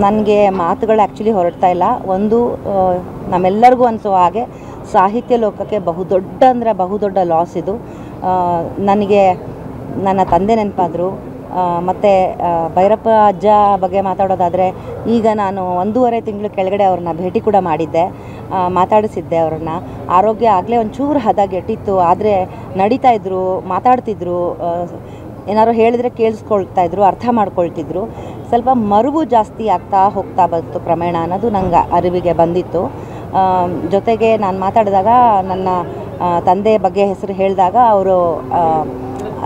ನನಗೆ ಮಾತುಗಳು ಆ್ಯಕ್ಚುಲಿ ಹೊರಡ್ತಾ ಇಲ್ಲ. ಒಂದು ನಮ್ಮೆಲ್ಲರಿಗೂ ಅನಿಸೋ ಹಾಗೆ ಸಾಹಿತ್ಯ ಲೋಕಕ್ಕೆ ಬಹುದೊಡ್ಡ ಲಾಸ್ ಇದು. ನನಗೆ ನನ್ನ ತಂದೆ ನೆನಪಾದರು. ಮತ್ತು ಭೈರಪ್ಪ ಅಜ್ಜ ಬಗ್ಗೆ ಮಾತಾಡೋದಾದರೆ, ಈಗ ನಾನು 1.5 ತಿಂಗಳು ಕೆಳಗಡೆ ಅವ್ರನ್ನ ಭೇಟಿ ಕೂಡ ಮಾಡಿದ್ದೆ, ಮಾತಾಡಿಸಿದ್ದೆ ಅವ್ರನ್ನ. ಆರೋಗ್ಯ ಆಗಲೇ ಒಂಚೂರು ಹದಗೆಟ್ಟಿತ್ತು, ಆದರೆ ನಡೀತಾಯಿದ್ರು, ಮಾತಾಡ್ತಿದ್ರು, ಏನಾದ್ರು ಹೇಳಿದ್ರೆ ಕೇಳಿಸ್ಕೊಳ್ತಾಯಿದ್ರು, ಅರ್ಥ ಮಾಡ್ಕೊಳ್ತಿದ್ರು. ಸ್ವಲ್ಪ ಮರುವು ಜಾಸ್ತಿ ಆಗ್ತಾ ಹೋಗ್ತಾ ಬಂತು ಕ್ರಮೇಣ ಅನ್ನೋದು ನಂಗೆ ಅರಿವಿಗೆ ಬಂದಿತ್ತು. ಜೊತೆಗೆ ನಾನು ಮಾತಾಡಿದಾಗ ನನ್ನ ತಂದೆ ಬಗ್ಗೆ ಹೆಸರು ಹೇಳಿದಾಗ ಅವರು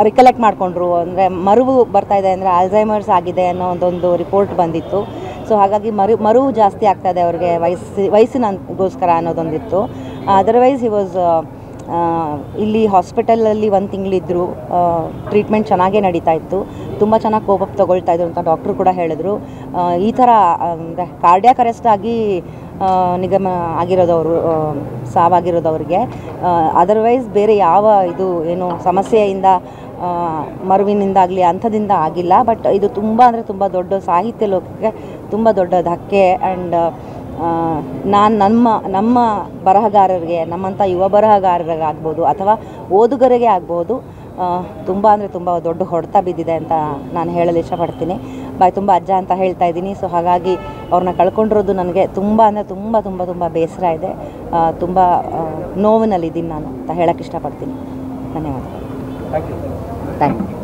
ರಿಕಲೆಕ್ಟ್ ಮಾಡಿಕೊಂಡ್ರು. ಅಂದರೆ ಮರುವು ಬರ್ತಾಯಿದೆ, ಅಂದರೆ ಆಲ್ಝೈಮರ್ಸ್ ಆಗಿದೆ ಅನ್ನೋ ಒಂದೊಂದು ರಿಪೋರ್ಟ್ ಬಂದಿತ್ತು. ಸೊ ಹಾಗಾಗಿ ಮರುವು ಜಾಸ್ತಿ ಆಗ್ತಾಯಿದೆ ಅವ್ರಿಗೆ ವಯಸ್ಸಿನಗೋಸ್ಕರ ಅನ್ನೋದೊಂದಿತ್ತು. ಅದರ್ವೈಸ್ ಹಿ ವಾಸ್ ಇಲ್ಲಿ ಹಾಸ್ಪಿಟಲಲ್ಲಿ 1 ತಿಂಗಳಿದ್ದರು. ಟ್ರೀಟ್ಮೆಂಟ್ ಚೆನ್ನಾಗೇ ನಡೀತಾ ಇತ್ತು, ತುಂಬ ಚೆನ್ನಾಗಿ ಕೋಪಪ್ ತೊಗೊಳ್ತಾಯಿದ್ರು ಅಂತ ಡಾಕ್ಟ್ರು ಕೂಡ ಹೇಳಿದ್ರು. ಈ ಥರ ಅಂದರೆ ಕಾರ್ಡಿಯಾಕ್ ಅರೆಸ್ಟ್ ಆಗಿ ನಿಗಮ ಆಗಿರೋದವರು, ಸಾವಾಗಿರೋದವ್ರಿಗೆ. ಅದರ್ವೈಸ್ ಬೇರೆ ಯಾವ ಇದು ಏನು ಸಮಸ್ಯೆಯಿಂದ ಮರುವಿನಿಂದಾಗಲಿ ಅಂಥದಿಂದ ಆಗಿಲ್ಲ. ಬಟ್ ಇದು ತುಂಬ ಅಂದರೆ ತುಂಬ ದೊಡ್ಡ ಸಾಹಿತ್ಯ ಲೋಕಕ್ಕೆ ತುಂಬ ದೊಡ್ಡ ಧಕ್ಕೆ. ಆ್ಯಂಡ್ ನಾನು ನಮ್ಮ ಬರಹಗಾರರಿಗೆ, ನಮ್ಮಂಥ ಯುವ ಬರಹಗಾರರಿಗಾಗ್ಬೋದು ಅಥವಾ ಓದುಗರಿಗೆ ಆಗ್ಬೋದು, ತುಂಬ ಅಂದರೆ ತುಂಬ ದೊಡ್ಡ ಹೊಡೆತ ಬಿದ್ದಿದೆ ಅಂತ ನಾನು ಹೇಳಲು ಇಷ್ಟಪಡ್ತೀನಿ. ಬಾಯ್ ತುಂಬ ಅಜ್ಜ ಅಂತ ಹೇಳ್ತಾ ಇದ್ದೀನಿ. ಸೊ ಹಾಗಾಗಿ ಅವ್ರನ್ನ ಕಳ್ಕೊಂಡಿರೋದು ನನಗೆ ತುಂಬ ಅಂದರೆ ತುಂಬ ತುಂಬ ತುಂಬ ಬೇಸರ ಇದೆ. ತುಂಬ ನೋವಿನಲ್ಲಿದ್ದೀನಿ ನಾನು ಅಂತ ಹೇಳೋಕ್ಕೆ ಇಷ್ಟಪಡ್ತೀನಿ. ಧನ್ಯವಾದ. Thank you.